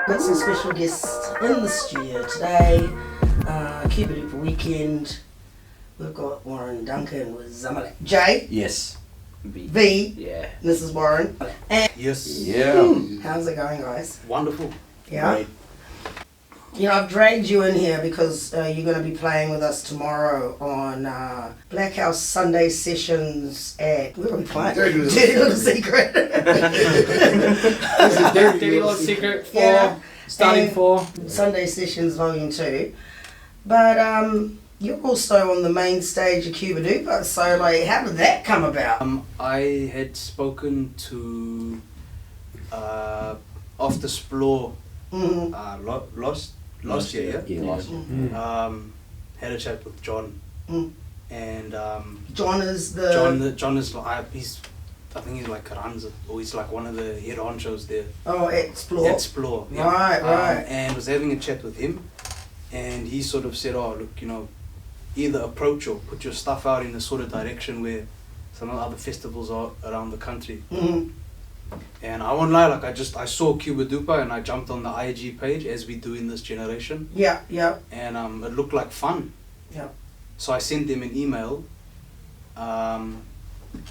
Got some special guests in the studio today. Cubadupa weekend. We've got Warren Duncan with Zamalek. J. Yes. V. Yeah. This is Warren. And Yes. Yeah. how's it going, guys? Wonderful. Yeah. Great. You know, I've dragged you in here because you're going to be playing with us tomorrow on Blackhouse Sunday sessions at... Where are we playing? Dirty Little Secret. This is Dirty Little Secret for Yeah. starting And for. Sunday Sessions Volume 2. But you're also on the main stage of Cubadupa, so like, how did that come about? I had spoken to Off the Splore last year. Yeah, last year. Had a chat with John, Mm. and John is the... John is like I think he's like runs it, or he's like one of the head honchos there. Oh, Explore. Explore. Yeah. Right. And was having a chat with him, and he sort of said, "Oh, look, you know, either approach or put your stuff out in a sort of direction where some of the other festivals are around the country." Mm-hmm. And I won't lie, like I saw Cubadupa and I jumped on the IG page as we do in this generation, Yeah. and it looked like fun. Yeah. So I sent them an email,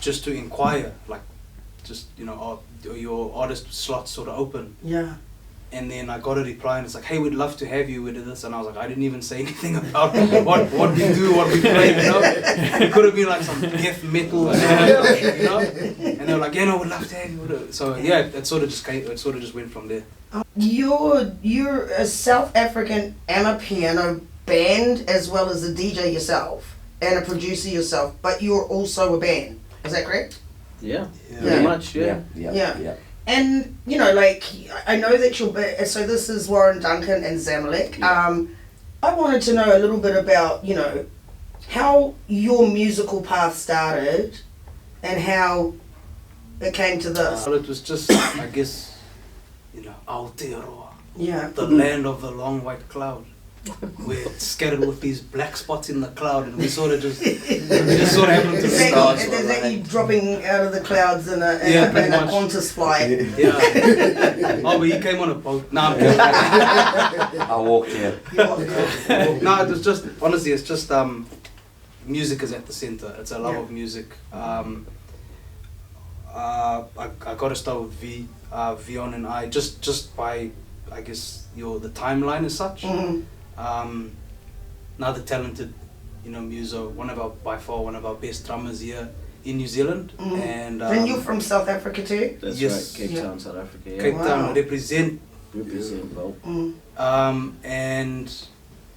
just to inquire, like, just, you know, are your artist slots sort of open? Yeah. And then I got a reply and it's like, hey, we'd love to have you with this. And I was like, I didn't even say anything about what we do, what we play, you know. It could have been like some death metal, you know. And they were like, yeah, no, we'd love to have you with it. So yeah, it sort of just went from there. You're a South African Amapiano band as well as a DJ yourself and a producer yourself, but you're also a band. Is that correct? Yeah. Yeah. Pretty much. Yeah. Yeah. And, you know, like, I know that you're... So this is Warren Duncan and Zamalek. Yeah. I wanted to know a little bit about, you know, how your musical path started and how it came to this. Well, it was just, I guess, you know, Aotearoa, Yeah. the land of the long white cloud. We're scattered with these black spots in the cloud, and we sort of just happened to Is be that, stars. is that you dropping out of the clouds in a pretty much. Qantas flight? Yeah. Oh, but he came on a boat. Nah, I'm kidding. I walked here. No, it was just, honestly, it's just music is at the center. It's a love of music. I got to start with Vion and I just by, I guess, the timeline as such. Mm-hmm. Another talented, you know, muso, by far one of our best drummers here in New Zealand. Mm-hmm. And you're from South Africa too? That's Yes. right. Cape Yeah. Town, South Africa. Yeah. Cape Town Wow. represent. Well. And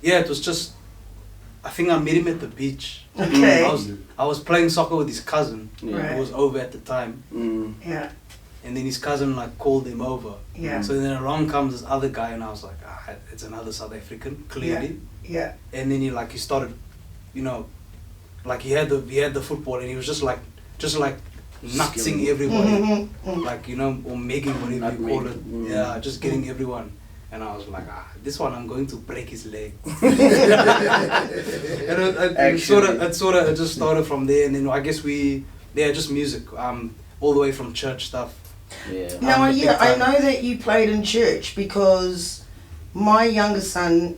yeah, it was just, I think I met him at the beach. Okay. I was playing soccer with his cousin, Yeah. who was over at the time, Yeah. and then his cousin like called him over. Yeah. So then along comes this other guy, and I was like, it's another South African, clearly. Yeah. And then he started, you know, like he had the football, and he was just like nutsing everybody, Mm-hmm. like, you know, or megging, whatever you call it. Mm. Yeah, just getting everyone. And I was like, this one I'm going to break his leg. And it just started from there, and then I guess just music, all the way from church stuff. Yeah. Now, the big I time. know that you played in church because my younger son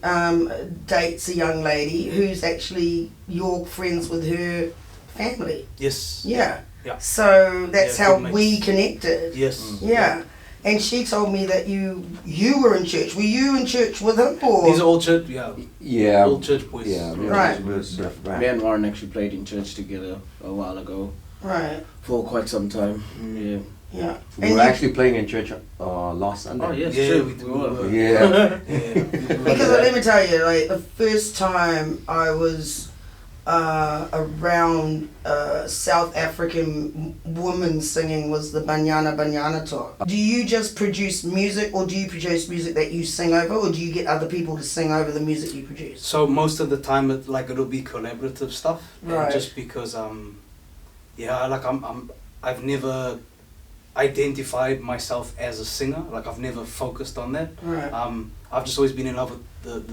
dates a young lady who's actually you're friends with her family. Yes. Yeah. Yeah. So that's Yeah, how good mates. we connected. Yes. Yeah. And she told me that you were in church. Were you in church with him, or? These are all church, yeah. Yeah. All church boys. Yeah. Right. Me and Warren actually played in church together a while ago Right. for quite some time. Yeah. Yeah. We And were you- actually playing in church last Sunday. Oh yes, Yeah, true. we do. were. Yeah. Yeah. Because let me tell you, like the first time I was around South African women singing was the Banyana talk. Do you just produce music, or do you produce music that you sing over, or do you get other people to sing over the music you produce? So most of the time, it'll be collaborative stuff. Right. And just because I've never identified myself as a singer. Like I've never focused on that. Right. I've just always been in love with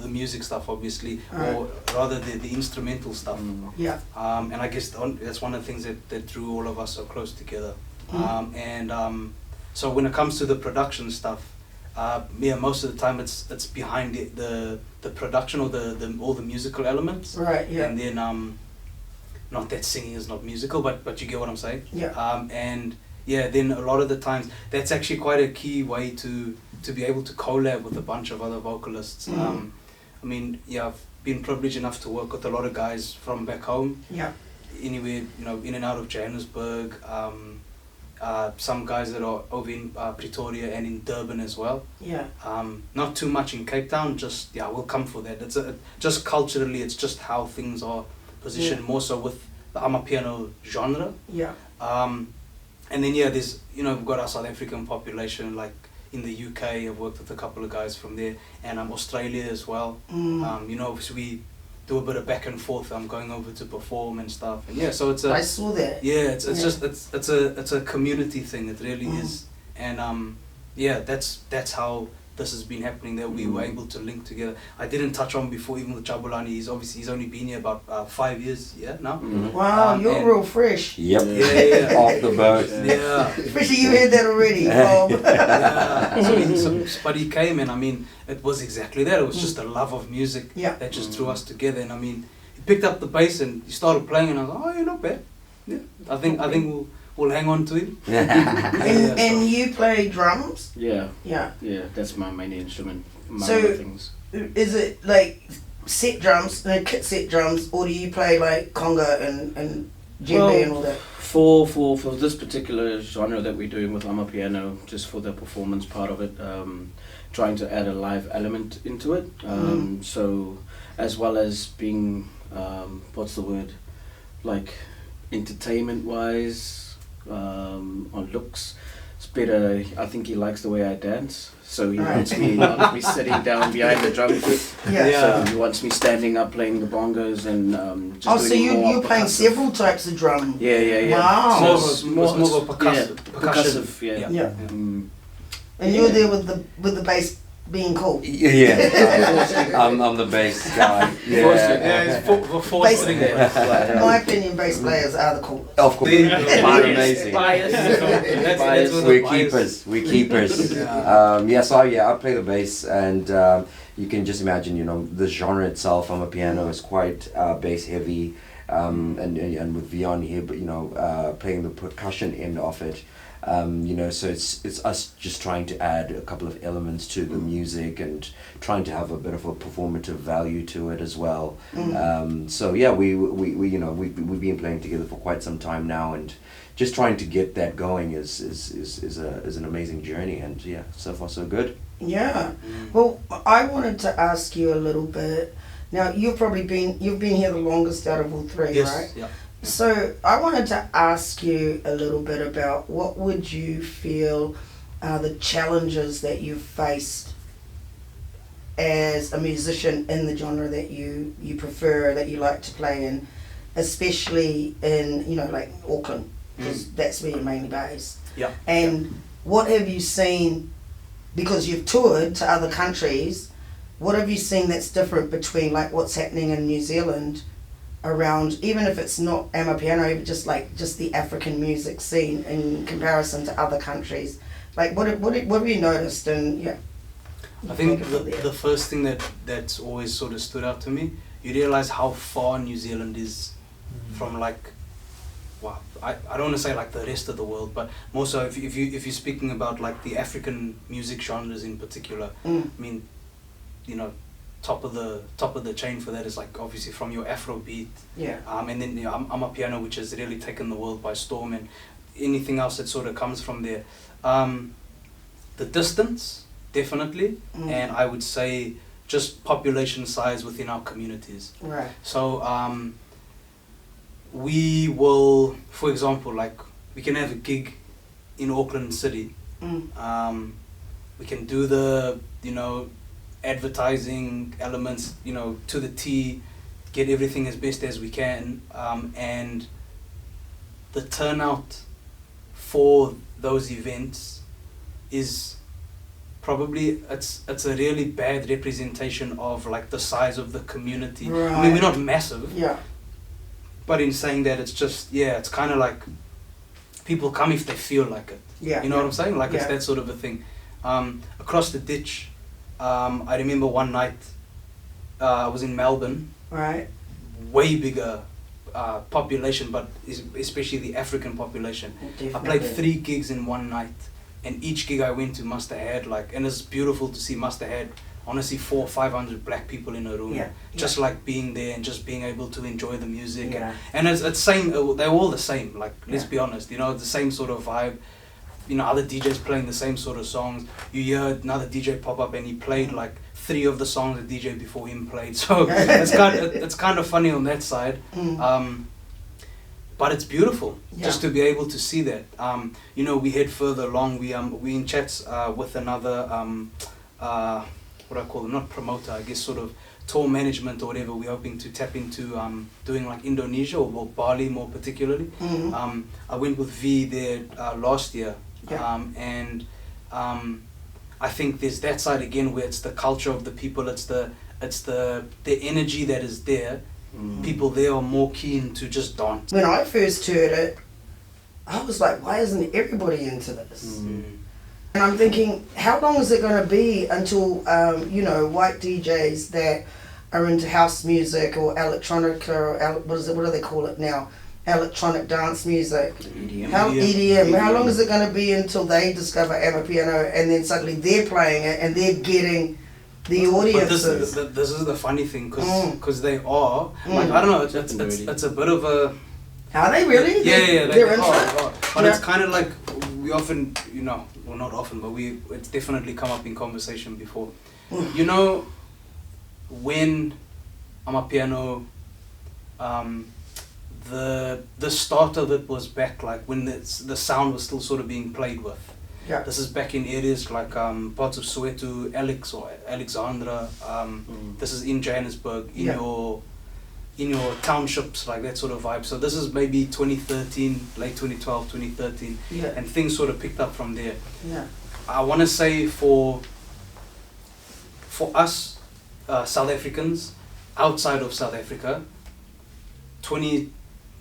the music stuff, obviously, or rather the instrumental stuff. Yeah. And I guess that's one of the things that drew all of us so close together. So when it comes to the production stuff, Yeah, most of the time it's behind the production or the all the musical elements. Right. Yeah. And then not that singing is not musical, but you get what I'm saying. Yeah. And yeah, then a lot of the times that's actually quite a key way to be able to collab with a bunch of other vocalists. I mean, yeah, I've been privileged enough to work with a lot of guys from back home. Yeah. Anywhere, in and out of Johannesburg. Some guys that are over in Pretoria and in Durban as well. Yeah. Not too much in Cape Town, just, we'll come for that. It's just culturally, it's just how things are positioned, more so with the Amapiano genre. Yeah. And then, there's, we've got our South African population, like in the UK, I've worked with a couple of guys from there, and Australia as well. Obviously we do a bit of back and forth. I'm going over to perform and stuff, and so it's I saw that. Yeah, it's a community thing. It really is, and that's how this has been happening. That we were able to link together. I didn't touch on before, even with Jabulani. He's only been here about 5 years. Now. Wow, you're real fresh. Yep. Yeah. Off the boat. Yeah. Especially you heard that already. But he came, and I mean, it was exactly that. It was just a love of music that just drew us together. And I mean, he picked up the bass and he started playing, and I was like, oh, you're not bad. Yeah, I think we'll hang on to him. And you play drums? Yeah. Yeah. Yeah, that's my main instrument. So, other things. Is it like set drums, kit set drums, or do you play like conga and djembe and all that? For this particular genre that we're doing with Amapiano, just for the performance part of it, trying to add a live element into it. So, as well as being, what's the word, like entertainment wise, on looks, it's better. I think he likes the way I dance, so he wants me sitting down behind the drum kit. Yeah. So he wants me standing up playing the bongos and just so you're playing several types of drum. Yeah. Wow. It's more of a percussive. Yeah. And you're there with the bass being cool. Yeah. I'm the bass guy. It's forced thing. In my opinion, bass players are the coolest. Of course. Amazing. That's We're keepers. I play the bass, and you can just imagine, the genre itself, Amapiano, is quite bass heavy, and with Vion here, but playing the percussion end of it. So it's us just trying to add a couple of elements to the music and trying to have a bit of a performative value to it as well. We've been playing together for quite some time now, and just trying to get that going is an amazing journey, and so far so good. Yeah. Well, I wanted to ask you a little bit. Now you've been here the longest out of all three, right? Yeah. So I wanted to ask you a little bit about what would you feel are the challenges that you've faced as a musician in the genre that you prefer, that you like to play in, especially in, like Auckland, because that's where you're mainly based. Yeah. And what have you seen, because you've toured to other countries, what have you seen that's different between like what's happening in New Zealand around, even if it's not Amapiano, even just the African music scene in comparison to other countries? Like what have you noticed? And I think the first thing that's always sort of stood out to me, you realize how far New Zealand is from I don't want to say like the rest of the world, but more so if you're speaking about like the African music genres in particular. I mean, top of the chain for that is like obviously from your Afrobeat, and then Amapiano, which has really taken the world by storm, and anything else that sort of comes from there. The distance, definitely, and I would say just population size within our communities. Right. So we will, for example, like we can have a gig in Auckland City. We can do the advertising elements, to the T, get everything as best as we can, and the turnout for those events is probably it's a really bad representation of like the size of the community. Right. I mean, we're not massive, Yeah. but in saying that, it's just it's kind of like people come if they feel like it. Yeah. You know what I'm saying? Like it's Yeah. that sort of a thing. Across the ditch, I remember one night, I was in Melbourne, Right. way bigger population, but especially the African population. Definitely. I played 3 gigs in one night, and each gig I went to must have had like, and it's beautiful to see, must have had honestly 400 or 500 black people in a room, Yeah, just like being there and just being able to enjoy the music. Yeah. And it's same, they're all the same. Like, let's Yeah. be honest, you know, the same sort of vibe. You know, other DJs playing the same sort of songs. You hear another DJ pop up and he played like 3 of the songs the DJ before him played. So it's kind of funny on that side. But it's beautiful just to be able to see that. You know, we head further along. We in chats with another what I call them, not promoter, I guess sort of tour management or whatever. We're hoping to tap into doing like Indonesia or Bali more particularly. I went with V there last year. And I think there's that side again where it's the culture of the people, it's the energy that is there. People there are more keen to just dance. When I first heard it, I was like, why isn't everybody into this? And I'm thinking, how long is it going to be until, you know, white DJs that are into house music or electronica or what do they call it now? Electronic dance music. EDM. EDM. How long is it going to be until they discover Amapiano and then suddenly they're playing it and they're getting the audiences? But this is the funny thing, because they are, like, I don't know, it's a bit of a... Are they really? Yeah, they're they are. But it's kind of like, we often, you know, well not often, but it's definitely come up in conversation before. You know, when Amapiano, the start of it was back like when the sound was still sort of being played with. Yeah. This is back in areas like parts of Soweto, Alexandra. This is in Johannesburg, in your townships, like that sort of vibe. So this is maybe 2013, late 2012, 2013, and things sort of picked up from there. Yeah. I want to say for us, South Africans, outside of South Africa,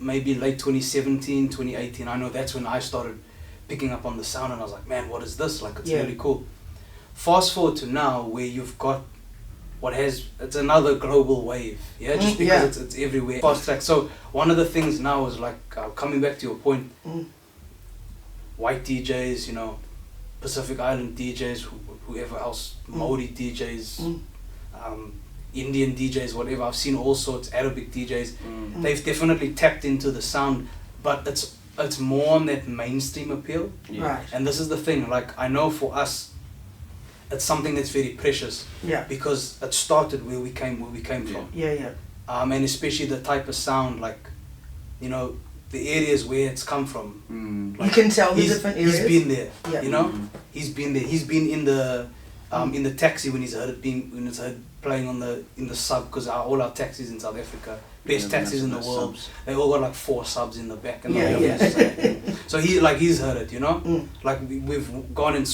maybe late 2017, 2018, I know that's when I started picking up on the sound and I was like, man, what is this? Like, it's really cool. Fast forward to now where you've got it's another global wave, just because it's everywhere. Fast track. So one of the things now is like, coming back to your point, white DJs, you know, Pacific Island DJs, whoever else, Maori DJs, Indian DJs, whatever. I've seen all sorts, Arabic DJs. They've definitely tapped into the sound, but it's more on that mainstream appeal. Right. And this is the thing, like, I know for us, it's something that's very precious. Because it started where we came from. And especially the type of sound, like, you know, the areas where it's come from. Like, you can tell the different areas. He's been there, you know. He's been there. He's been in the taxi when he's heard it playing in the sub, because all our taxis in South Africa, best taxis in the world, subs. They all got like 4 subs in the back. And so he's heard it, you know. Like we've gone and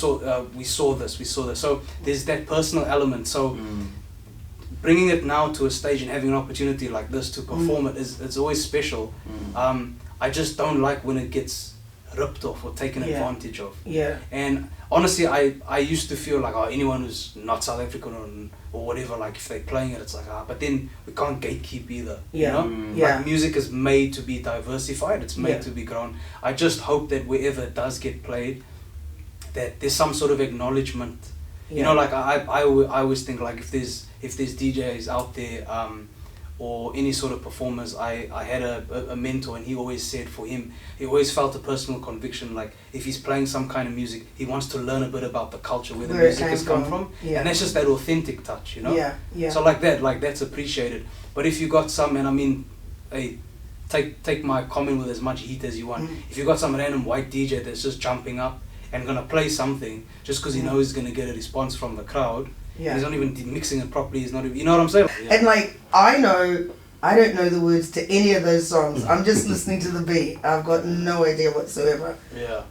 we saw this. So there's that personal element. So bringing it now to a stage and having an opportunity like this to perform it's always special. I just don't like when it gets ripped off or taken advantage of. And honestly, I used to feel like, anyone who's not South African or whatever, like if they're playing it, it's like, but then we can't gatekeep either. You know? Like music is made to be diversified, it's made to be grown. I just hope that wherever it does get played, that there's some sort of acknowledgement. You know, like I always think, like, if there's DJs out there, or any sort of performers, I had a mentor, and he always said for him, he always felt a personal conviction, like if he's playing some kind of music, he wants to learn a bit about the culture where the music has come from. And that's just that authentic touch, you know. So like that's appreciated. But if you got some, and I mean, hey, take my comment with as much heat as you want. If you got some random white DJ that's just jumping up and gonna play something just because he knows he's gonna get a response from the crowd, he's not even mixing it properly, he's not even, you know what I'm saying? And like, I don't know the words to any of those songs. I'm just listening to the beat. I've got no idea whatsoever.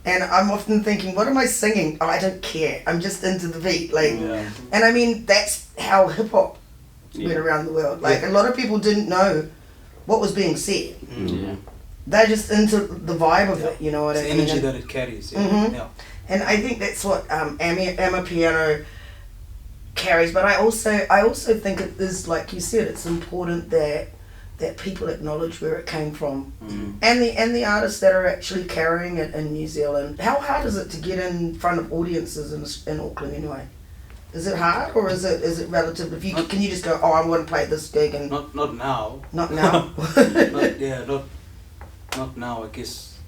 And I'm often thinking, what am I singing? I don't care. I'm just into the beat. Like, and I mean, that's how hip hop went around the world. Like, a lot of people didn't know what was being said. They're just into the vibe of it, you know what I mean? The energy that it carries. And I think that's what Amapiano carries. But I also think it is, like you said, it's important that people acknowledge where it came from, and the artists that are actually carrying it in New Zealand. How hard is it to get in front of audiences in Auckland anyway? Is it hard, or is it relative? Can you just go, oh, I'm going to play this gig and not now. Not now. Not now. I guess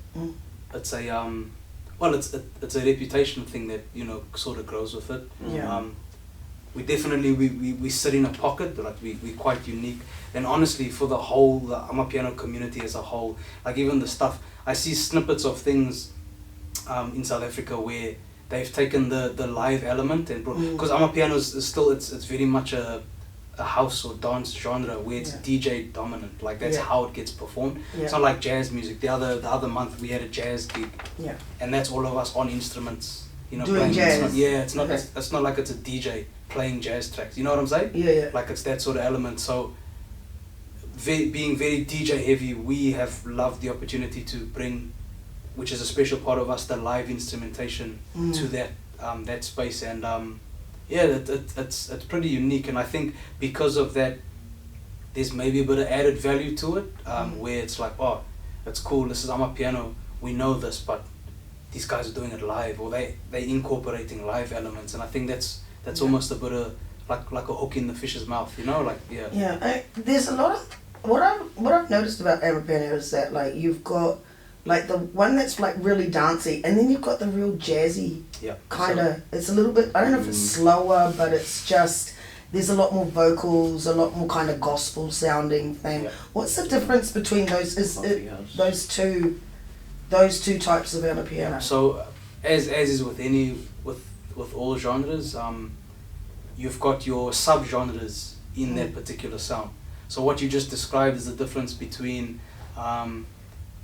it's a it's a reputation thing that sort of grows with it. Yeah. We definitely we sit in a pocket, like we're quite unique. And honestly, for the Amapiano community as a whole, like even the stuff I see snippets of things in South Africa where they've taken the live element and because Amapiano is still it's very much a house or dance genre where it's DJ dominant, like that's how it gets performed. It's not like jazz music. The other month we had a jazz gig, and that's all of us on instruments, doing playing jazz. It's not like it's a DJ playing jazz tracks. You know what I'm saying? Yeah. Like it's that sort of element. So being very DJ heavy, we have loved the opportunity to bring, which is a special part of us, the live instrumentation to that space, and it's pretty unique. And I think because of that, there's maybe a bit of added value to it, where it's like, oh, it's cool, this is Amapiano, we know this, but these guys are doing it live, or they incorporating live elements, and I think that's almost a bit of like a hook in the fish's mouth, There's a lot of what I've noticed about Amapiano is that, like, you've got like the one that's like really dancey, and then you've got the real jazzy kind of. It's a little bit, I don't know if it's slower, but it's just there's a lot more vocals, a lot more kind of gospel sounding thing. Yeah. What's the difference between those? Those two types of Amapiano? So as is with all genres, you've got your sub-genres in that particular sound. So what you just described is the difference between,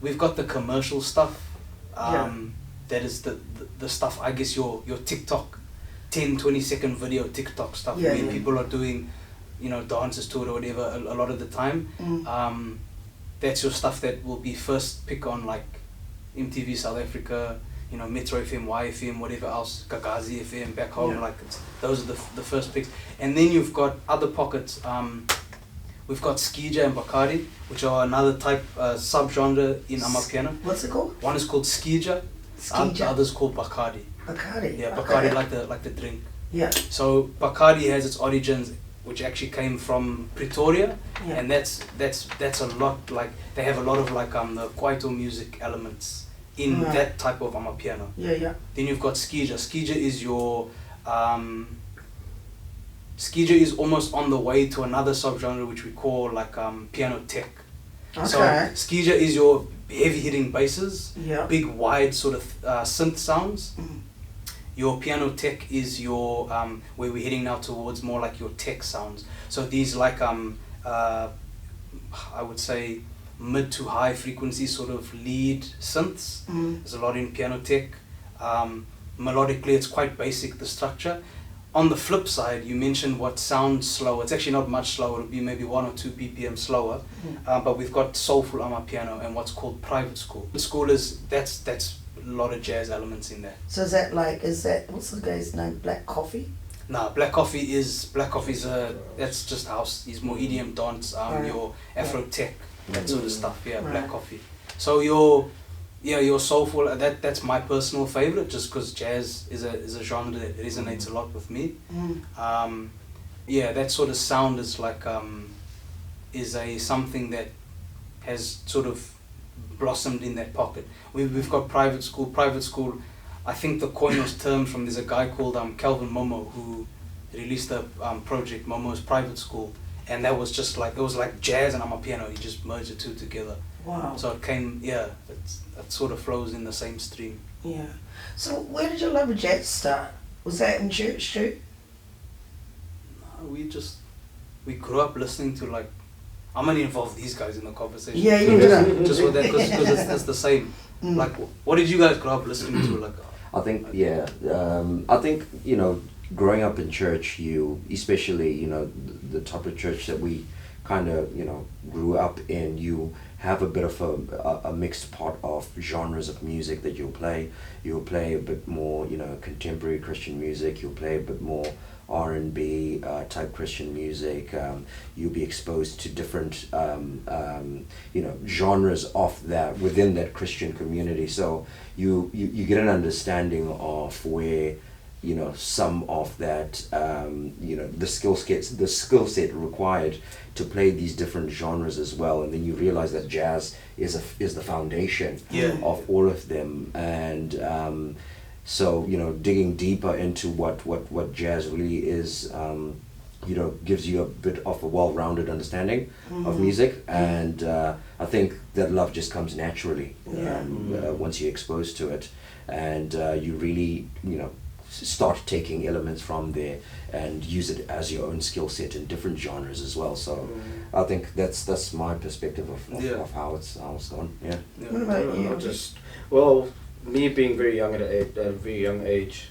we've got the commercial stuff, that is the stuff, I guess your TikTok, 10-20 second video TikTok stuff, where people are doing, dances to it or whatever a lot of the time. That's your stuff that will be first pick on, like MTV South Africa, Metro FM, YFM, whatever else, Gagazi FM, back home, those are the first picks. And then you've got other pockets. We've got Skija and Bacardi, which are another type, sub-genre in Amapiano. What's it called? One is called Skija. The other is called Bacardi. Bacardi. Yeah, Bacardi, like the drink. Yeah. So Bacardi has its origins, which actually came from Pretoria, and that's a lot, like they have a lot of the Kwaito music elements in that type of Amapiano. Yeah. Then you've got Skija. Skija is your Skija is almost on the way to another subgenre which we call piano tech. Okay. So Skija is your heavy hitting basses, big wide sort of synth sounds. Your piano tech is your where we're heading now towards more like your tech sounds. So these I would say mid to high frequency sort of lead synths. There's a lot in piano tech. Melodically it's quite basic, the structure. On the flip side, you mentioned what sounds slow. It's actually not much slower. It'll be maybe 1 or 2 BPM slower. But we've got soulful Amapiano and what's called private school. The school that's a lot of jazz elements in there. So is that what's the guy's name? Black Coffee? Nah, Black Coffee's that's just house. He's more EDM dance, your Afro tech, that sort of stuff. Yeah, Black Coffee. So your soulful, that's my personal favorite, just because jazz is a genre that resonates a lot with me. That sort of sound is something that has sort of blossomed in that pocket. We've got private school. I think the coin was termed from, there's a guy called Calvin Momo who released a project, Momo's Private School, and that was just it was like jazz and Amapiano. He just merged the two together. Wow. So it came, it sort of flows in the same stream. Yeah. So where did your love of jazz start? Was that in church too? No, we grew up listening to I'm gonna involve these guys in the conversation. Yeah, you do. Just with that, because it's the same. What did you guys grow up listening to? I think growing up in church, you especially the type of church that we kind of, you know, grew up in, you have a bit of a mixed pot of genres of music that you'll play. You'll play a bit more, you know, contemporary Christian music. You'll play a bit more R&B type Christian music. You'll be exposed to different, you know, genres of that within that Christian community. So you get an understanding of where, you know, some of that, you know, the skill set required to play these different genres as well, and then you realize that jazz is the foundation of all of them, and so, you know, digging deeper into what jazz really is, you know, gives you a bit of a well-rounded understanding of music, and I think that love just comes naturally once you're exposed to it, and you really, you know, start taking elements from there and use it as your own skill set in different genres as well. So I think that's my perspective of how it's gone. Yeah. What about you? Well, me being very young at a very young age,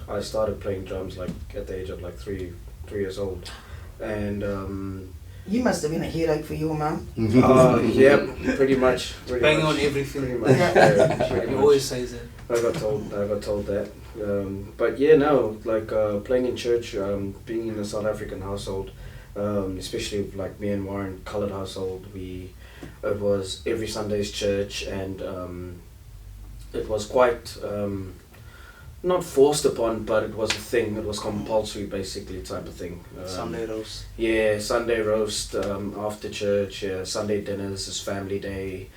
I started playing drums like at the age of like 3 years old, and you must have been a headache for your mum. yeah, pretty much. Bang on everything. Pretty much. Yeah, pretty He much. always says it. I got told that. But yeah, no, like playing in church, being in a South African household, especially like me and Warren, coloured household, it was every Sunday's church, and it was quite not forced upon, but it was a thing. It was compulsory, basically, type of thing. Sunday roast. Yeah, Sunday roast after church. Yeah, Sunday dinners is family day.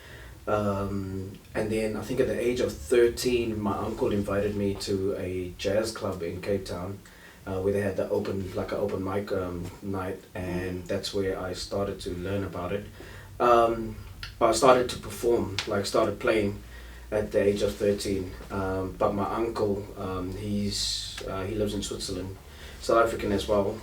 And then I think at the age of 13, my uncle invited me to a jazz club in Cape Town, where they had an open mic night, and that's where I started to learn about it. I started to perform, started playing at the age of 13. But my uncle, he lives in Switzerland, South African as well.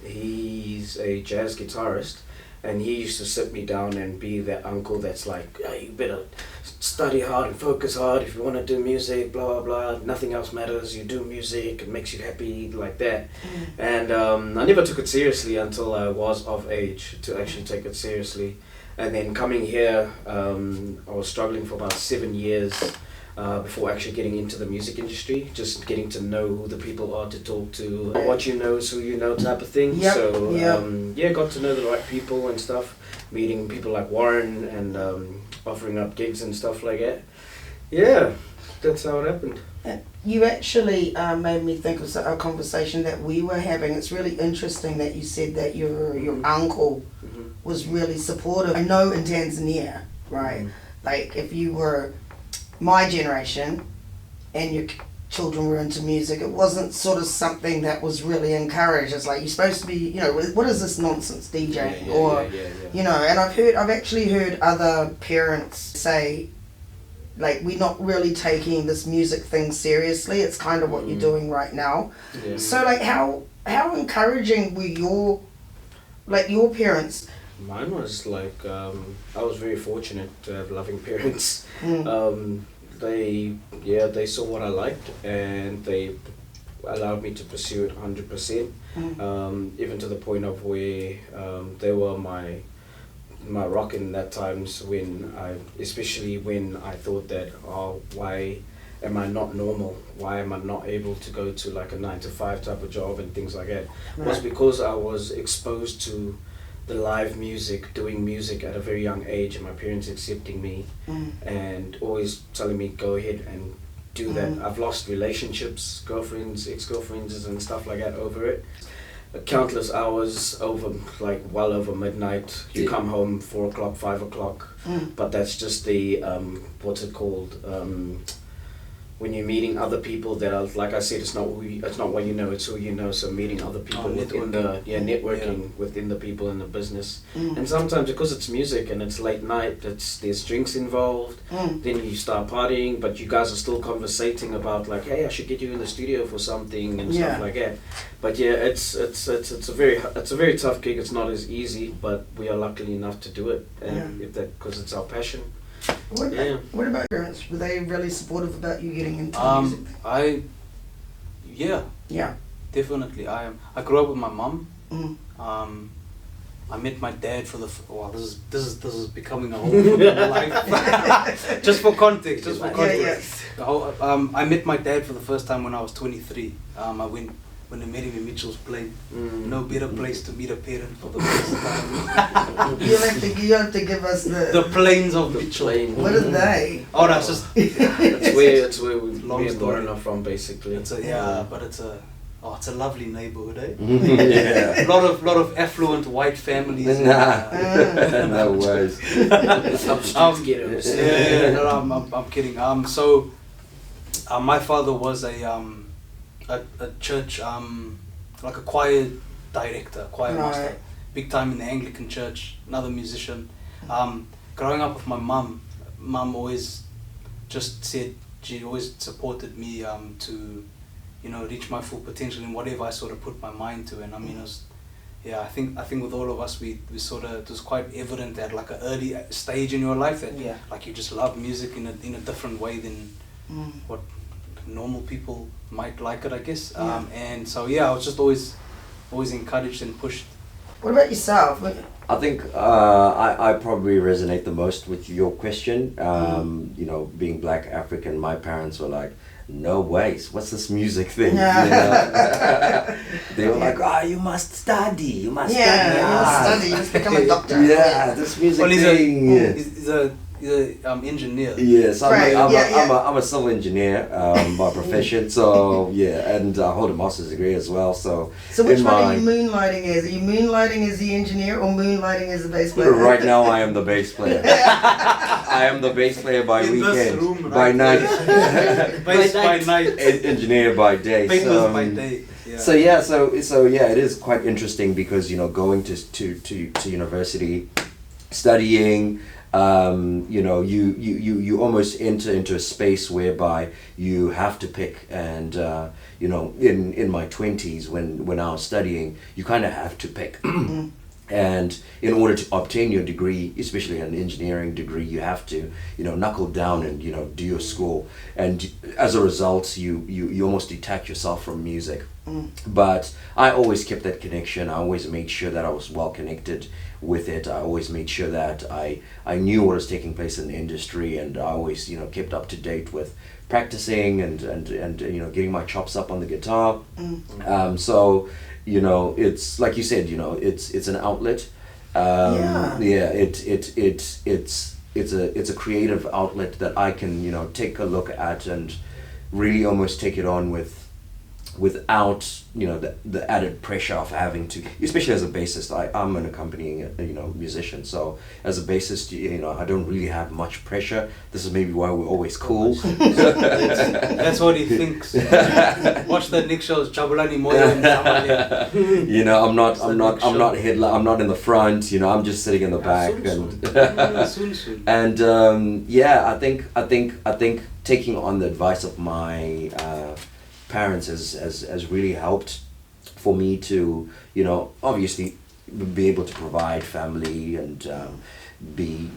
He's a jazz guitarist. And he used to sit me down and be that uncle that's like, hey, you better study hard and focus hard if you want to do music, blah, blah, blah. Nothing else matters. You do music, it makes you happy, like that. And I never took it seriously until I was of age to actually take it seriously. And then coming here, I was struggling for about 7 years before actually getting into the music industry, just getting to know who the people are to talk to, what you know is who you know type of thing. Got to know the right people and stuff, meeting people like Warren and offering up gigs and stuff like that. Yeah, that's how it happened. You actually made me think of a conversation that we were having. It's really interesting that you said that your uncle was really supportive. I know in Tanzania, right, like if you were my generation and your children were into music, it wasn't sort of something that was really encouraged. It's like, you're supposed to be, you know, what is this nonsense DJing? You know, and I've actually heard other parents say, like, we're not really taking this music thing seriously. It's kind of what you're doing right now. Yeah. So like how encouraging were your parents? Mine was like, I was very fortunate to have loving parents. They saw what I liked, and they allowed me to pursue it 100%. Even to the point of where they were my rock in that times especially when I thought that, why am I not normal? Why am I not able to go to like a 9-to-5 type of job and things like that? Right. Was because I was exposed to the live music, doing music at a very young age, and my parents accepting me and always telling me go ahead and do that. I've lost relationships, girlfriends, ex-girlfriends and stuff like that over it. Countless hours over, like well over midnight. You come home 4 o'clock, 5 o'clock, but that's just the what's it called? When you're meeting other people that are, like I said, it's not what you know, it's who you know. So meeting other people within networking within the people in the business. And sometimes because it's music and it's late night, there's drinks involved. Then you start partying, but you guys are still conversating about like, hey, I should get you in the studio for something and stuff like that. But yeah, it's a very tough gig. It's not as easy, but we are lucky enough to do it, and because it's our passion. What about your parents? Were they really supportive about you getting into music? Yeah, definitely. I grew up with my mom. I met my dad for the wow. This is becoming a whole life. Just for context. The whole, I met my dad for the first time when I was 23. I went when I met him in Mitchell's Plain. No better place to meet a parent for the first time. You have to give us the plains of Mitchell. What are they? Oh, that's just It's where we Long me and story. Warren are from, basically. it's a lovely neighborhood, eh? Yeah. lot of affluent white families. Nah. No worries. Upstreet ghettos. No, I'm kidding. So, my father was a church, like a choir director, choir master, big time in the Anglican church, another musician. Growing up with my mum always just said, she always supported me to, reach my full potential in whatever I sort of put my mind to. And I mean, I think with all of us, we sort of, it was quite evident at like an early stage in your life that like you just love music in a different way than what normal people might like it, I guess. And so I was just always encouraged and pushed. What about yourself? I think I probably resonate the most with your question. Being Black African, my parents were like, no ways, what's this music thing? They were like, you must study, you must study. You must become a doctor. Yeah, this music thing. He's an engineer. Yes, I'm a civil engineer by profession. So and I hold a master's degree as well. So which one are you moonlighting as? Are you moonlighting as the engineer or moonlighting as the bass player? Right now, I am the bass player. I am the bass player by in weekend, this room, by night, bass by night, engineer by day. Papers by day. So it is quite interesting because going to university, studying. You almost enter into a space whereby you have to pick, and in my 20s when I was studying, you kind of have to pick. And in order to obtain your degree, especially an engineering degree, you have to knuckle down and do your school, and as a result you almost detach yourself from music. But I always kept that connection. I always made sure that I was well connected with it. I always made sure that I knew what was taking place in the industry, and I always kept up to date with practicing and getting my chops up on the guitar. So it's like you said, it's an outlet. It's a creative outlet that I can take a look at and really almost take it on without the added pressure of having to, especially as a bassist. I'm an accompanying musician, so as a bassist I don't really have much pressure. This is maybe why we're always cool. That's what he thinks. Watch the Nick shows, Jabulani Moyo and Zamalek. I'm not in the front. I'm just sitting in the back. Soon. And I think taking on the advice of my parents has really helped for me to obviously be able to provide family and be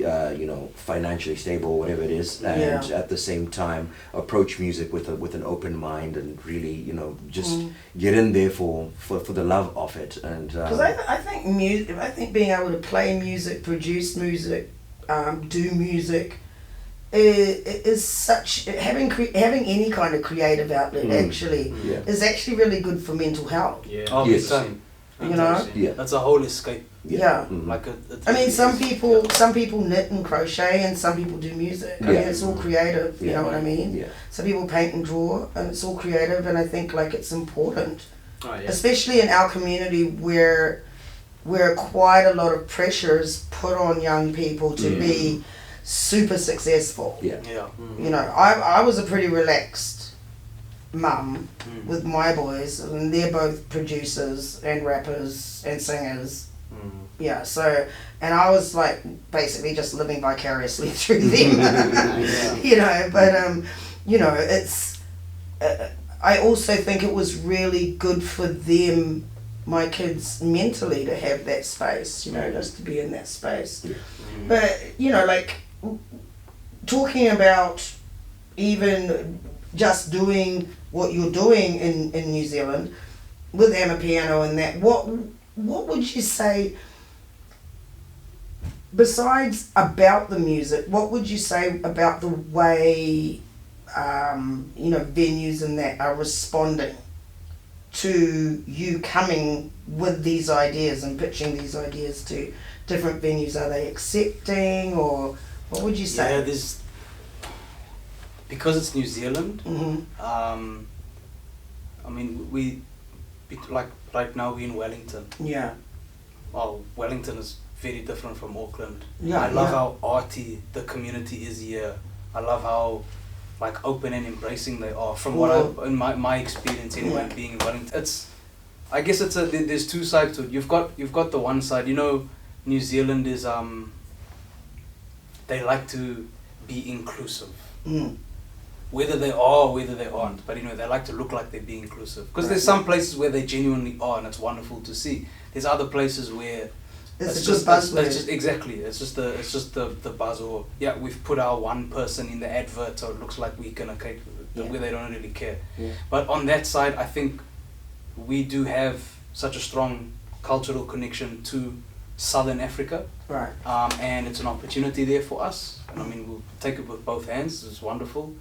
financially stable, whatever it is, and at the same time approach music with an open mind and really just get in there for the love of it. And because I think being able to play music, produce music, do music is such, having any kind of creative outlet is actually really good for mental health. Yes. That's a whole escape. Like I mean, some people knit and crochet, and some people do music. I mean, it's all creative. You know what I mean? Some people paint and draw, and it's all creative. And I think like it's important, especially in our community where quite a lot of pressure is put on young people to be super successful. I was a pretty relaxed mum with my boys, and they're both producers and rappers and singers. So, and I was like basically just living vicariously through them. But it's I also think it was really good for them, my kids, mentally, to have that space, just to be in that space. But like talking about even just doing what you're doing in New Zealand with Amapiano and that, what would you say besides about the music, what would you say about the way, venues and that are responding to you coming with these ideas and pitching these ideas to different venues? Are they accepting, or what would you say? Yeah, because it's New Zealand. I mean, like right now we're in Wellington. Yeah. Well, Wellington is very different from Auckland. Yeah. I love how arty the community is here. I love how like open and embracing they are. From what in my experience anyway, being in Wellington, I guess there's two sides to it. You've got the one side. New Zealand is they like to be inclusive. Whether they are or whether they aren't, but they like to look like they're being inclusive. Because there's some places where they genuinely are, and it's wonderful to see. There's other places where it's just buzzword. Exactly. It's just the buzz, or we've put our one person in the advert, so it looks like we're gonna cater where they don't really care. Yeah. But on that side, I think we do have such a strong cultural connection to Southern Africa, Right. And it's an opportunity there for us. And I mean, we'll take it with both hands. It's wonderful.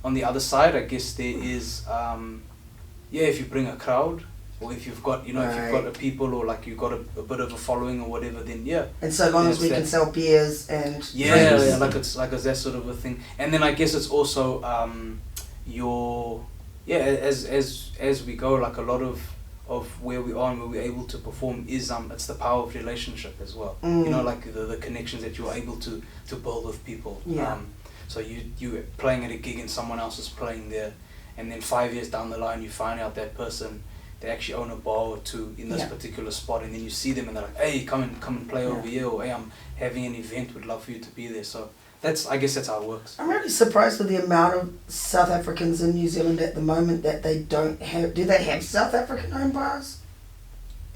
On the other side, I guess there is, if you bring a crowd, or if you've got, if you've got a people, or like you've got a bit of a following or whatever, then And so long as we can sell beers and like it's that sort of a thing. And then I guess it's also as we go, like a lot of where we are and where we're able to perform is it's the power of relationship as well. Like the connections that you're able to build with people. So you're playing at a gig and someone else is playing there, and then 5 years down the line you find out that person, they actually own a bar or two in this particular spot, and then you see them and they're like, hey, come and play over here, or hey, I'm having an event, would love for you to be there. So I guess that's how it works. I'm really surprised with the amount of South Africans in New Zealand at the moment that they don't have. Do they have South African owned bars?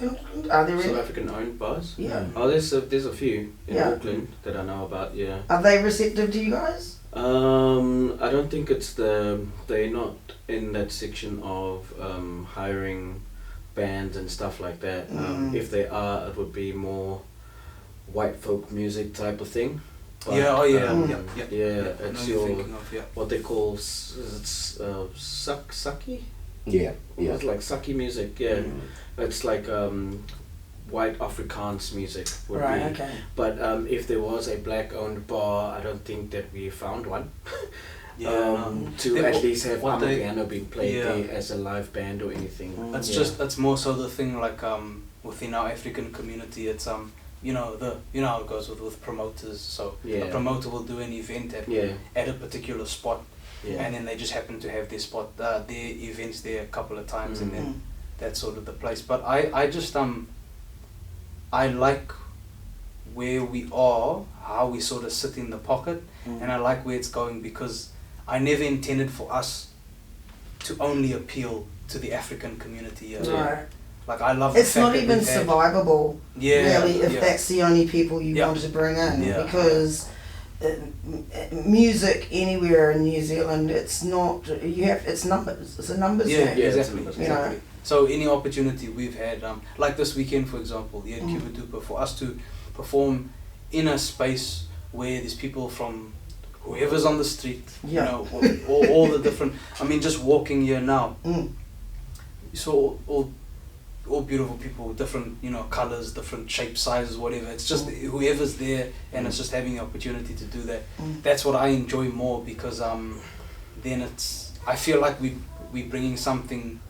Are there South really? African owned bars? Yeah. Oh, there's a few in Auckland that I know about. Yeah. Are they receptive to you guys? I don't think they're not in that section of hiring bands and stuff like that. If they are, it would be more white folk music type of thing. But, it's what they call saki. It's like saki music. It's like white Afrikaans music would be. Okay. But if there was a black owned bar, I don't think that we found one. To at least have Amapiano being played there as a live band or anything. That's more so the thing, like within our African community, it's how it goes with promoters. So a promoter will do an event at a particular spot, and then they just happen to have their events there a couple of times, and then that's sort of the place. But I just I like where we are, how we sort of sit in the pocket, and I like where it's going, because I never intended for us to only appeal to the African community. Right. Like I love. It's not even survivable, really, if that's the only people you want to bring in, because music anywhere in New Zealand, it's not. It's numbers. It's a numbers game. Exactly. So any opportunity we've had, like this weekend, for example, at Cubadupa, for us to perform in a space where there's people from whoever's on the street, all the different. I mean, just walking here now, you saw all beautiful people with different, colors, different shapes, sizes, whatever. It's just whoever's there, and it's just having the opportunity to do that. That's what I enjoy more, because then I feel like we're bringing something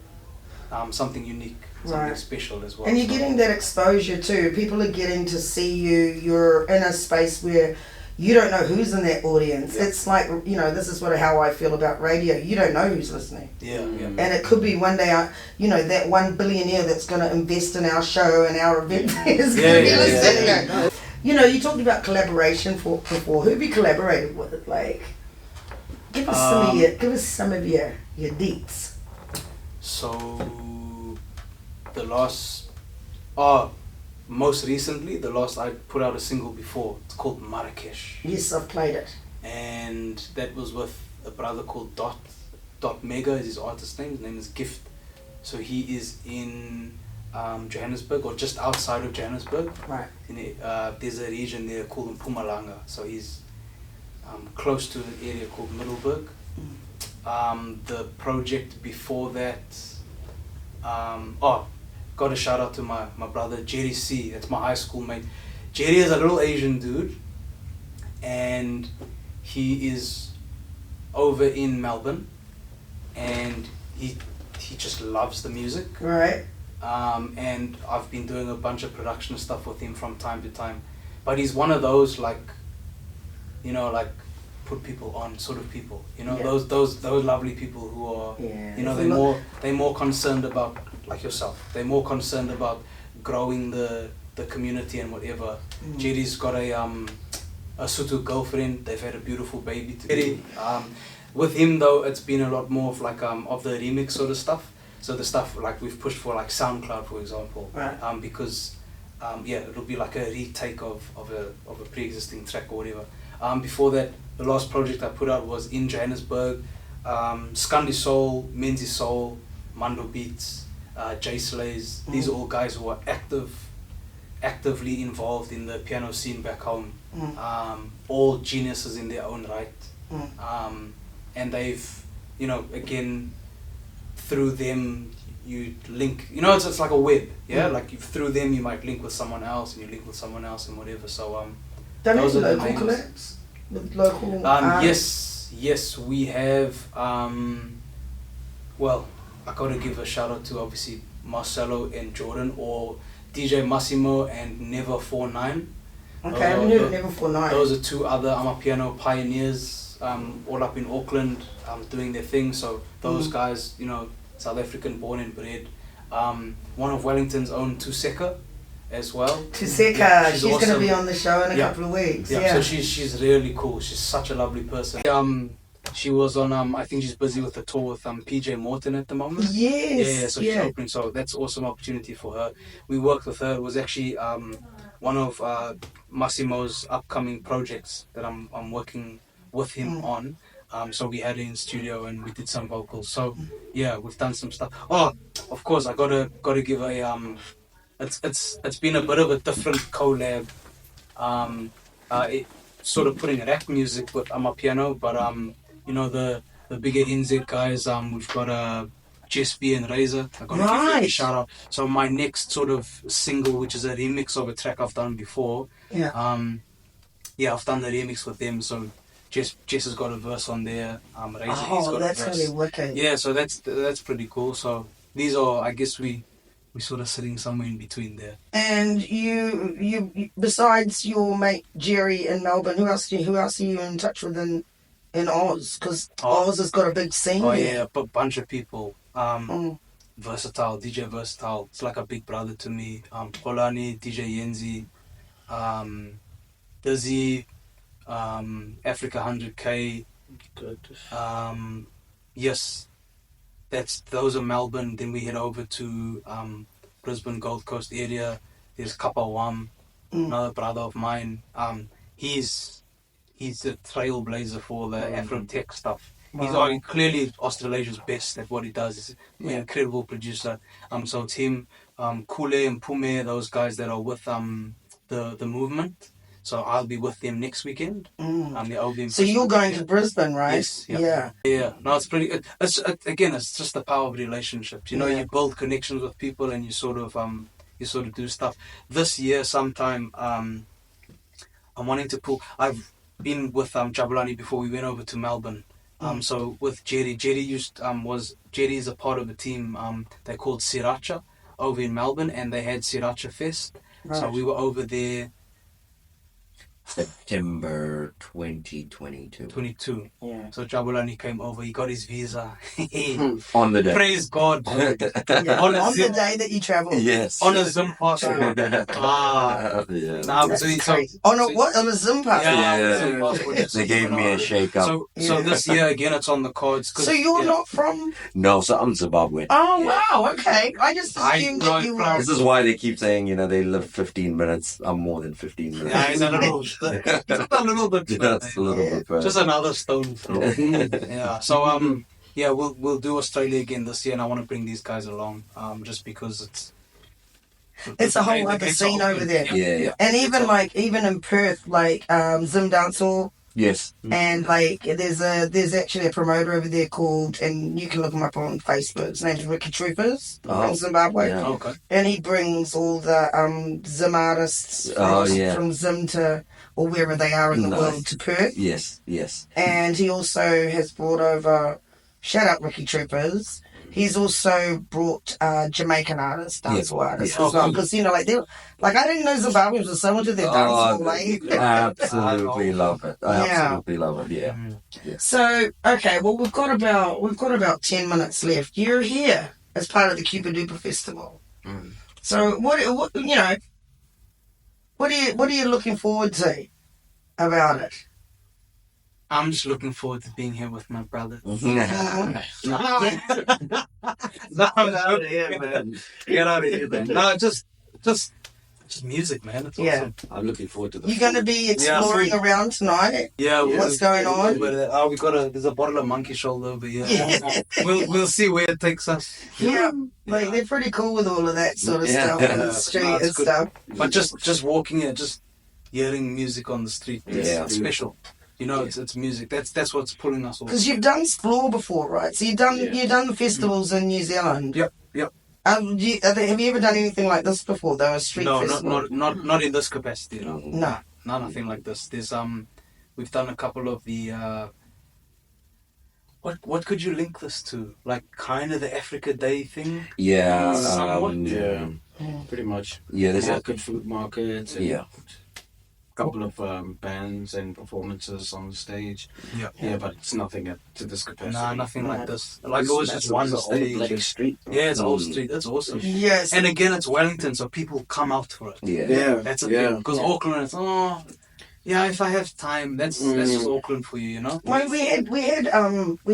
unique, something special as well. And you're getting that exposure too. People are getting to see you. You're in a space where you don't know who's in that audience. It's like, this is how I feel about radio. You don't know who's listening. And it could be one day, that one billionaire that's going to invest in our show and our event is going to be listening. You talked about collaboration before. Who have you collaborated with? Like, give us some of your deets. So, most recently, I put out a single before. It's called Marrakesh. Yes, I've played it. And that was with a brother called Dot Mega is his artist name. His name is Gift. So he is in Johannesburg, or just outside of Johannesburg. Right. There's a region there called Mpumalanga, so he's close to an area called Middleburg. The project before that, got a shout out to my brother Jerry C. That's my high school mate. Jerry is a little Asian dude, and he is over in Melbourne, and he just loves the music. Right. And I've been doing a bunch of production stuff with him from time to time. But he's one of those, like, you know, like, put people on sort of people. You know, Yeah. those lovely people who are, Yeah. you know, they're more concerned about, like yourself, they're more concerned about growing the community and whatever. Jerry's got a Sutu girlfriend. They've had a beautiful baby together. With him though, it's been a lot more of like of the remix sort of stuff. So the stuff like we've pushed for, like SoundCloud, for example, Right. Because it'll be like a retake of a pre-existing track or whatever. Before that, the last project I put out was in Johannesburg. Scandi Soul, Menzi Soul, Mando Beats, Jay Slays. These are all guys who are actively involved in the piano scene back home. All geniuses in their own right. And they've, you know, again, through them you link, you know, it's like a web, yeah? Like through them you might link with someone else, and you link with someone else and whatever. So Don't those you are the local names. collabs with local artists? Yes, we have. Well, I gotta give a shout out to obviously Marcelo and Jordan, or DJ Massimo and Never 49. Okay, I haven't heard of Never 49. Those are two other Amapiano pioneers, all up in Auckland, doing their thing. So those guys, you know, South African born and bred. One of Wellington's own Tuseka as well. Tuseka, Yeah, she's awesome. going to be on the show in a Yeah. couple of weeks. Yeah, Yeah. so she's really cool. She's such a lovely person. She was on I think she's busy with a tour with PJ Morton at the moment. Yes. Yeah, so she's opening, so that's awesome opportunity for her. We worked with her. It was actually one of Massimo's upcoming projects that I'm working with him on. So we had it in studio and we did some vocals. So yeah, we've done some stuff. Oh, of course, I gotta give a it's been a bit of a different collab. It sort of putting rap music with Amapiano, but you know, the bigger NZ guys, we've got Jess B and Razor. I gotta give them a Right. shout out. So my next sort of single, which is a remix of a track I've done before. Yeah. I've done the remix with them. So Jess has got a verse on there. Razor, he's got that's a verse. really wicked. Yeah, so that's pretty cool. So these are, I guess we sort of sitting somewhere in between there. And you besides your mate Jerry in Melbourne, who else are you in touch with in Oz? Because Oz has got a big scene Oh there. yeah, a bunch of people. Versatile, DJ Versatile. It's like a big brother to me. Polani, DJ Yenzi, Dizzy, Africa 100K. Yes, those are Melbourne. Then we head over to Brisbane, Gold Coast area. There's Kapawam, another brother of mine. He's the trailblazer for the Afro tech stuff. Wow. He's clearly Australasia's best at what he does. He's an incredible producer. So it's him, Kule and Pume, those guys that are with the movement. So I'll be with them next weekend. So you're going to Brisbane, right? Yes. Yeah. Yeah. No, it's pretty. It's just the power of relationships. You know, you build connections with people, and you sort of do stuff. This year, sometime, I'm wanting to pull. I've been with Jabulani before we went over to Melbourne. So with Jerry is a part of a team they called Sriracha over in Melbourne, and they had Sriracha Fest. Right. So we were over there September 2022. 22. Yeah. So Jabulani came over. He got his visa. On the day. Praise God. On the day that you travel. Yes. On a Zoom passport. Yeah. Nah, That's so crazy. On a what? On a Zoom passport? Yeah. Zoom passport. They gave me a shake up. So this year again, it's on the cards. So you're not from? No, so I'm Zimbabwean. Oh wow, okay. I just assumed that you were. This is why they keep saying, you know, they live 15 minutes. I'm more than 15 minutes. Yeah, it's a little bit. Just a little bit further. Just another stone throw. Yeah. So we'll do Australia again this year, and I want to bring these guys along. Just because It's a whole other scene over there. Yeah. And even in Perth, like Zim Dancehall, Yes. and like there's actually a promoter over there called, and you can look him up on Facebook. His name's Ricky Troopers from Zimbabwe, Yeah. Okay. and he brings all the Zim artists from Zim to or wherever they are in the world to Perth. Yes. And he also has brought over, shout out Ricky Troopers. He's also brought Jamaican artists, dancehall artists as well. Because, like, I didn't know Zimbabweans were so into their dancehall. Absolutely love it. I absolutely love it, yeah. So, okay, well, we've got about 10 minutes left. You're here as part of the Cubadupa Festival. So, what are you looking forward to about it? I'm just looking forward to being here with my brother. No, I'm out of here, man. Get out of here, man. No, just music, man. It's awesome. I'm looking forward to You're going to be exploring around tonight? Yeah. What's going on? There's a bottle of monkey shoulder over here. Yeah. We'll see where it takes us. Yeah. Like, they're pretty cool with all of that sort of stuff on the street and stuff. But just walking here, just hearing music on the street, it's special. It's music. That's what's pulling us all. Because you've done Splore before, right? So you've done the festivals in New Zealand. Yep. Have you ever done anything like this before, though? A street festival? No, not in this capacity. No, nothing like this. There's we've done a couple of the what could you link this to? Like kind of the Africa Day thing. Yeah. Somewhat. Pretty much. Yeah. There's food markets. And couple of bands and performances on the stage. Yeah, but it's nothing to this capacity. Nah, nothing like this. Like it was just one stage. Street. Yeah, it's old street. That's awesome. Yes. And again, it's Wellington, so people come out for it. Yeah. That's a thing. Because Auckland, it's if I have time, that's just Auckland for you, Well, we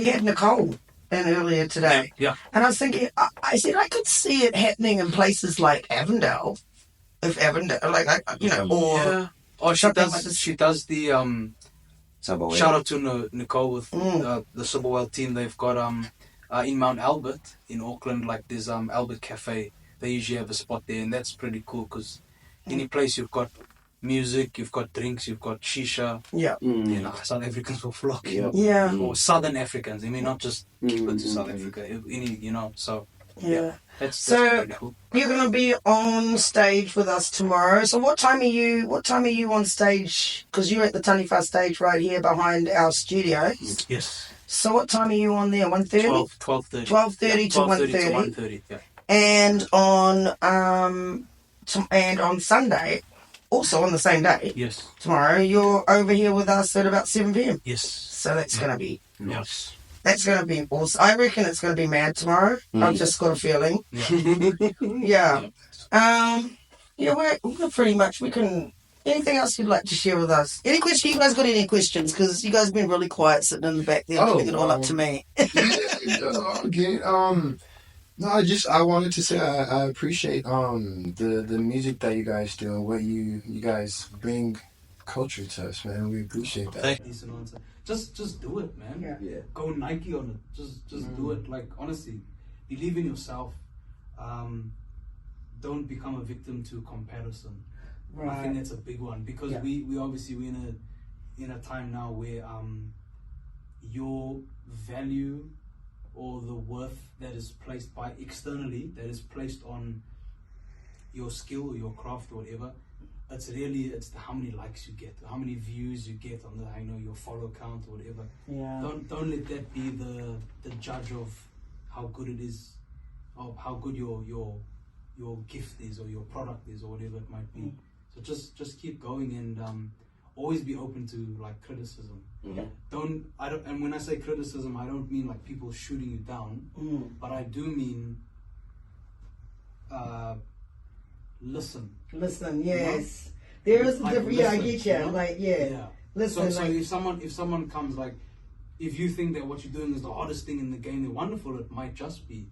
had Nicole in earlier today. Yeah. And I was thinking, I said I could see it happening in places like Avondale, Oh, she does the Subway. shout out to Nicole with the Subwell team. They've got in Mount Albert in Auckland, like there's Albert Cafe. They usually have a spot there, and that's pretty cool because any place you've got music, you've got drinks, you've got shisha. Yeah. South Africans will flock. Yeah. Or Southern Africans. I mean, not just people to South Africa. So. Yeah. That's pretty cool. You're going to be on stage with us tomorrow. So what time are you on stage? Because you're at the Taniwha stage right here behind our studio. Yes. So what time are you on there? 1:30? 12:30. 12:30 to 1:30. 1:30, yeah. And on Sunday, also on the same day, Yes. tomorrow, you're over here with us at about 7 p.m. Yes. So that's going to be... Yes. That's going to be awesome. I reckon it's going to be mad tomorrow. I've just got a feeling. Yeah. We're pretty much, we can... Anything else you'd like to share with us? Any question? You guys got any questions? Because you guys have been really quiet sitting in the back there, putting it all up to me. Okay. No, I wanted to say I appreciate the music that you guys do and what you guys bring culture to us, man. We appreciate that. Just do it, man. Yeah. Go Nike on it. Just do it. Like honestly, believe in yourself. Don't become a victim to comparison. Right. I think that's a big one because we obviously we're in a time now where your value or the worth that is placed by externally, that is placed on your skill or your craft or whatever, it's how many likes you get, how many views you get on your follow count or whatever. Yeah. Don't let that be the judge of how good it is, or how good your gift is or your product is or whatever it might be. So just keep going and always be open to like criticism. And when I say criticism, I don't mean like people shooting you down, but I do mean listen. Listen, yes. There is a different. Yeah, I get you. Listen. So if someone comes like, if you think that what you're doing is the hardest thing in the game, they're wonderful. It might just be.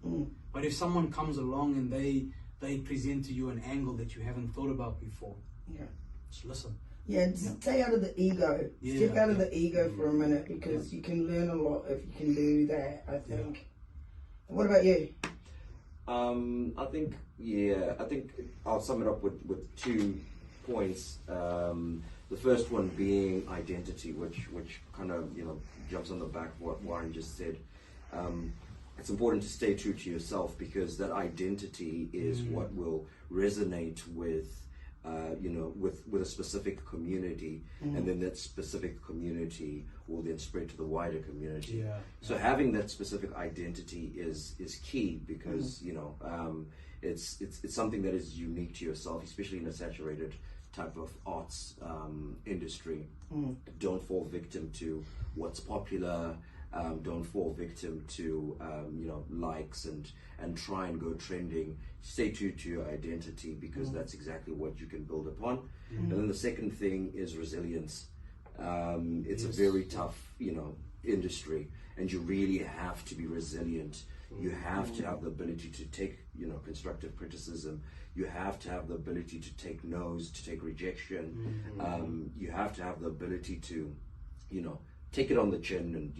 But if someone comes along and they present to you an angle that you haven't thought about before, just listen. Yeah, stay out of the ego. Step out of the ego for a minute because you can learn a lot if you can do that, I think. What about you? I think I'll sum it up with 2 points. The first one being identity, which kind of jumps on the back of what Warren just said. It's important to stay true to yourself, because that identity is what will resonate with with a specific community, and then that specific community will then spread to the wider community. So having that specific identity is key, because it's something that is unique to yourself, especially in a saturated type of arts industry. Don't fall victim to what's popular. Don't fall victim to likes and try and go trending. Stay true to your identity, because that's exactly what you can build upon. And then the second thing is resilience. It's a very tough industry, and you really have to be resilient. You have to have the ability to take constructive criticism. You have to have the ability to take no's, to take rejection. You have to have the ability to take it on the chin and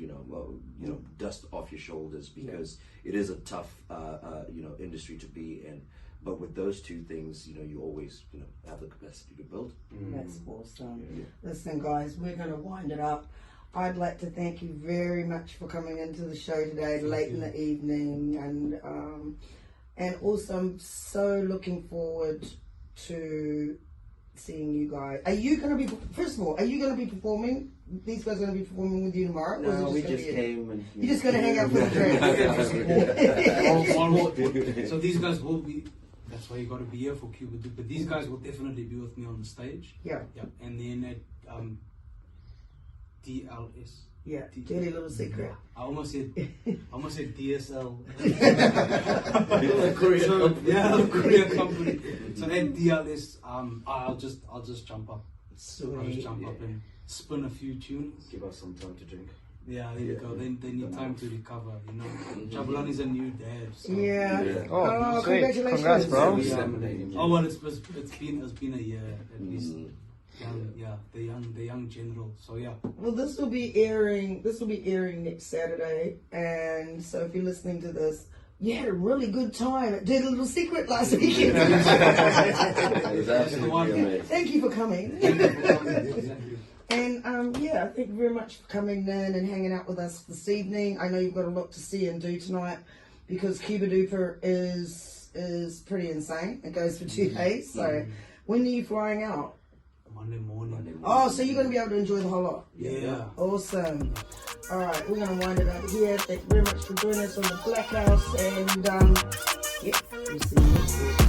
dust off your shoulders, because it is a tough industry to be in. But with those 2 things, you always have the capacity to build. That's awesome. Listen, guys, we're going to wind it up. I'd like to thank you very much for coming into the show today, late in the evening, and also I'm so looking forward to seeing you guys. Are you going to be, first of all, are you going to be performing? These guys are going to be performing with you tomorrow? No, we just came and... You're just going to hang out for the drink? So these guys will be, that's why you got to be here for Cubadupa. These guys will definitely be with me on the stage. Yeah. And then at DLS. Yeah, dirty little secret. I almost said DSL. Korean company. So at DLS, I'll just jump up. Sweet. I'll just jump up and spin a few tunes. Give us some time to drink. Yeah, there you go. They need time to recover, Jabulani's a new dad. So. Yeah. Oh, congratulations. Congrats, bro. Well, it's been a year at least. The young general. So yeah. Well, this will be airing next Saturday, and so if you're listening to this, you had a really good time at Dirty Little Secret last weekend. It was absolutely amazing. Thank you for coming. Exactly. And thank you very much for coming in and hanging out with us this evening. I know you've got a lot to see and do tonight, because Cubadupa is pretty insane. It goes for 2 days. So when are you flying out? Monday morning. Oh, so you're going to be able to enjoy the whole lot? Yeah. Awesome. All right, we're going to wind it up here. Thank you very much for joining us on the Blackhouse. And, we'll see you next week.